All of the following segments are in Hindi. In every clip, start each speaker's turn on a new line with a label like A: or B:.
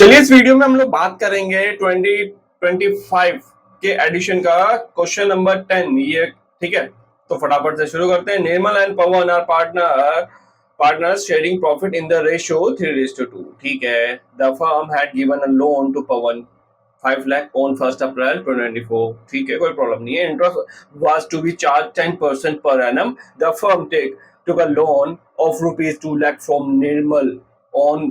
A: चलिए इस वीडियो में हम लोग बात करेंगे 2025 के एडिशन का क्वेश्चन नंबर 10। ये ठीक है, तो फटाफट से शुरू करते हैं। Nirmal and Pawan are partners sharing profit in the ratio 3:2। ठीक है, the firm had given a loan to Pawan 5 lakh on 1 April 2024। ठीक है, कोई प्रॉब्लम नहीं है। Interest was to be charge 10% per annum. The firm took a loan of rupees 2 lakh from Nirmal on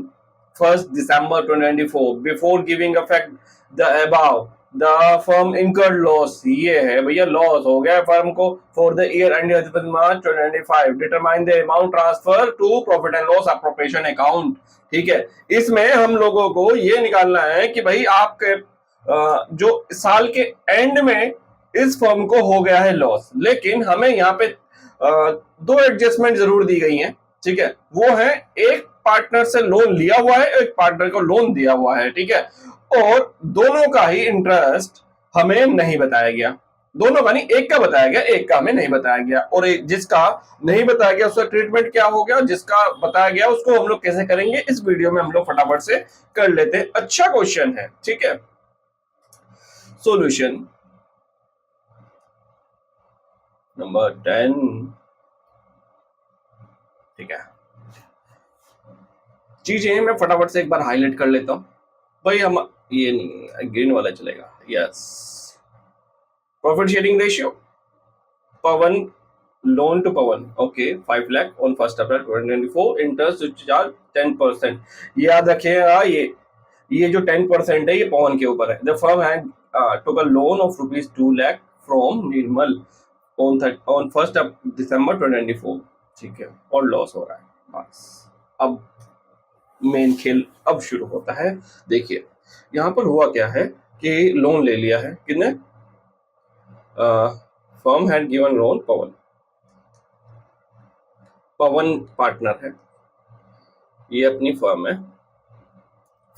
A: 1st December 2024. Before giving effect the above, the firm incurred loss। ये है भैया, लॉस हो गया फर्म को for the year ended 31 March 2025। Determine the amount transfer to profit and loss appropriation account। ठीक है, इसमें हम लोगों को ये निकालना है कि भाई आपके जो साल के एंड में इस फर्म को हो गया है लॉस, लेकिन हमें यहाँ पे दो एडजस्टमेंट जरूर दी गई हैं। ठीक है, वो है एक पार्टनर से लोन लिया हुआ है, एक पार्टनर को लोन दिया हुआ है। ठीक है, और दोनों का ही इंटरेस्ट हमें नहीं बताया गया। दोनों का नहीं, एक का बताया गया, एक का हमें नहीं बताया गया। और जिसका नहीं बताया गया उसका ट्रीटमेंट क्या हो गया, जिसका बताया गया उसको हम लोग कैसे करेंगे, इस वीडियो में हम लोग फटाफट से कर लेते हैं। अच्छा क्वेश्चन है। ठीक है, सॉल्यूशन नंबर 10। ठीक है, चीजें मैं फटाफट से एक बार हाईलाइट कर लेता हूं भाई। हम ये नहीं, ग्रीन वाला चलेगा। Yes, profit sharing ratio, Pawan loan to Pawan, okay 5 lakh on 1 April 2024। Interest charge 10%। याद रखिएगा, ये जो 10% है ये पवन के ऊपर है। The firm had took a loan of rupees 2 lakh from Nirmal on 1 दिसंबर 2024। ठीक है, और लॉस हो रहा है। बस अब मेन खेल अब शुरू होता है। देखिए यहाँ पर हुआ क्या है कि लोन ले लिया है किसने, firm had given loan Pawan, Pawan partner है, ये अपनी फर्म है।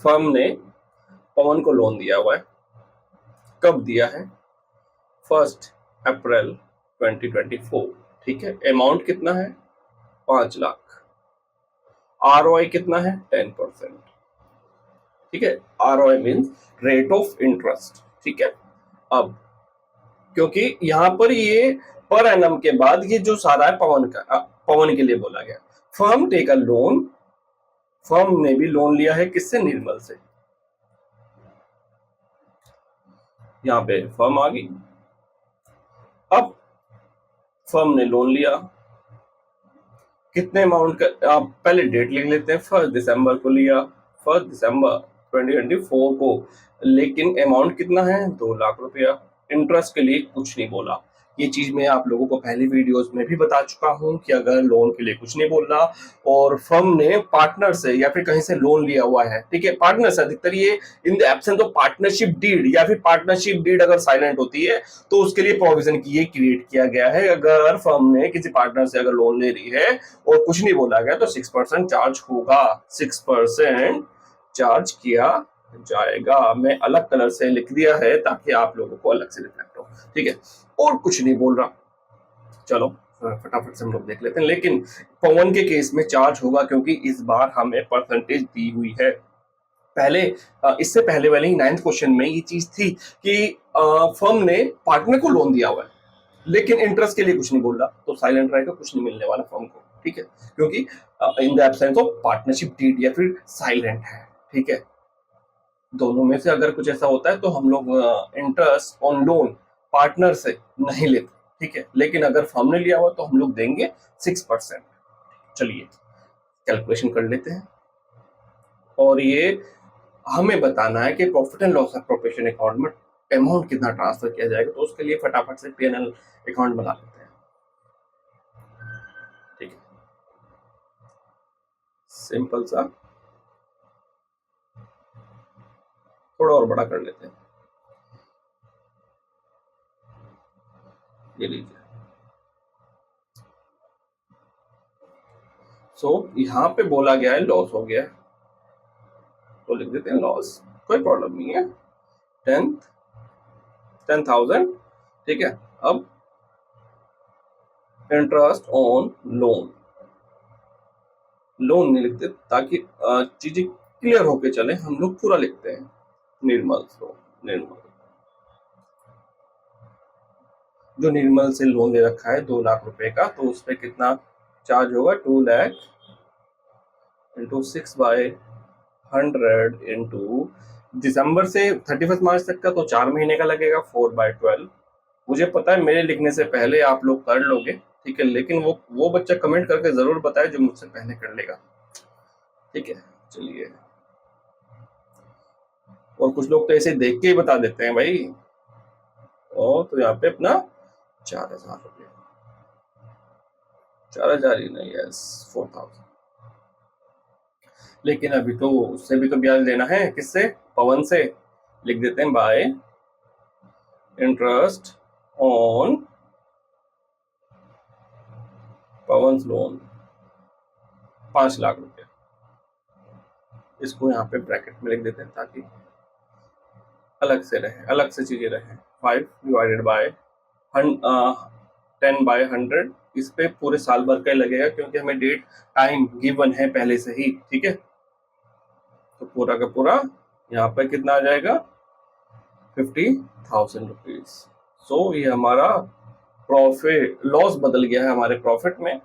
A: फर्म ने पवन को लोन दिया हुआ है। कब दिया है, 1 अप्रैल 2024। ठीक है, अमाउंट कितना है, 5 लाख। आरओआई कितना है, 10%। ठीक है, ROI means rate of interest. ठीक है, अब क्योंकि यहाँ पर ये पर एनम के बाद ये जो सारा है पवन का, पवन के लिए बोला गया। Firm take a loan, firm ने भी लोन लिया है किससे, निर्मल से। यहाँ पे फर्म आ गई। अब फर्म ने लोन लिया, कितने अमाउंट का, आप पहले डेट लिख लेते हैं। 1 दिसंबर को लिया, 1 दिसंबर 2024 को, लेकिन अमाउंट कितना है, 2 लाख रुपया। इंटरेस्ट के लिए कुछ नहीं बोला। ये चीज मैं आप लोगों को पहली वीडियोस में भी बता चुका हूं कि अगर लोन के लिए कुछ नहीं बोलना और फर्म ने पार्टनर से या फिर कहीं से लोन लिया हुआ है, ठीक है, पार्टनर से अधिकतर ये in the absence of partnership deed, या फिर पार्टनरशिप डीड अगर साइलेंट होती है तो उसके लिए प्रोविजन की ये क्रिएट किया गया है। अगर फर्म ने किसी पार्टनर से अगर लोन ले रही है और कुछ नहीं बोला गया तो 6% चार्ज होगा, 6% चार्ज किया जाएगा। मैं अलग कलर से लिख दिया है ताकि आप लोगों को अलग से रिफ्लेक्ट हो। ठीक है, और कुछ नहीं बोल रहा। चलो फटाफट से हम लोग देख लेते हैं। लेकिन पवन के केस में चार्ज होगा क्योंकि इस बार हमें परसेंटेज दी हुई है। पहले इससे पहले वाले ही 9th क्वेश्चन में ये चीज थी कि फर्म ने पार्टनर को लोन दिया हुआ है लेकिन इंटरेस्ट के लिए कुछ नहीं बोल रहा, तो साइलेंट रहेगा, कुछ नहीं मिलने वाला फर्म को। ठीक है, क्योंकि in the absence of partnership deed या फिर साइलेंट है। ठीक है, दोनों में से अगर कुछ ऐसा होता है तो हम लोग इंटरेस्ट ऑन लोन पार्टनर से नहीं लेते। ठीक है, लेकिन अगर फर्म ने लिया हुआ तो हम लोग देंगे 6%। चलिए कैलकुलेशन कर लेते हैं, और ये हमें बताना है कि profit and loss appropriation account में अमाउंट कितना ट्रांसफर किया जाएगा। तो उसके लिए फटाफट से पीएनएल अकाउंट बना लेते हैं। ठीक है, सिंपल सा, थोड़ा और बड़ा कर लेते हैं। ये लीजिए। यहाँ पे बोला गया है लॉस हो गया है तो लिख देते हैं लॉस, कोई प्रॉब्लम नहीं है। 10,000। ठीक है, अब इंटरेस्ट ऑन लोन, लोन नहीं लिखते ताकि चीजें क्लियर होके चले, हम लोग पूरा लिखते हैं। निर्मल से, निर्मल जो निर्मल से लोन ले रखा है 2 लाख रुपए का, तो उस पर कितना चार्ज होगा, 2 लाख इंटू 6/100 इंटू दिसंबर से 31 मार्च तक का, तो 4 महीने का लगेगा, 4/12। मुझे पता है मेरे लिखने से पहले आप लोग कर लोगे, ठीक है, लेकिन वो बच्चा कमेंट करके जरूर बताए जो मुझसे पहले कर लेगा, ठीक है। चलिए, और कुछ लोग तो ऐसे देख के ही बता देते हैं भाई। और तो यहाँ पे अपना 4,000 रुपये, 4,000 ही नहीं, यस 4,000। लेकिन अभी तो उससे भी तो ब्याज लेना है, किससे, पवन से। लिख देते हैं bye interest on Pawan loan 5 lakh रुपए। इसको यहाँ पे ब्रैकेट में लिख देते हैं ताकि अलग से रहे, अलग से चीजें रहे। 5 डिवाइडेड बाय 10/100। इस पे पूरे साल भर का लगेगा क्योंकि हमें डेट टाइम गिवन है पहले से ही, ठीक है। तो पूरा का पूरा यहाँ पे कितना आ जाएगा, 50,000 रुपीज। सो ये हमारा प्रॉफिट, लॉस बदल गया है हमारे प्रॉफिट में।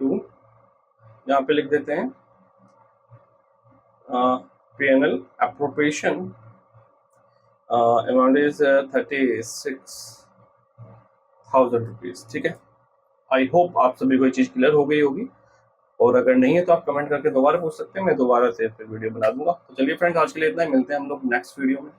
A: टू यहाँ पे लिख देते हैं P&L appropriation amount is 36,000 rupees, ठीक है। आई होप आप सभी को ये चीज क्लियर हो गई होगी, और अगर नहीं है तो आप कमेंट करके दोबारा पूछ सकते हैं, मैं दोबारा से फिर वीडियो बना दूंगा। तो चलिए फ्रेंड्स, आज के लिए इतना ही, मिलते हैं हम लोग नेक्स्ट वीडियो में।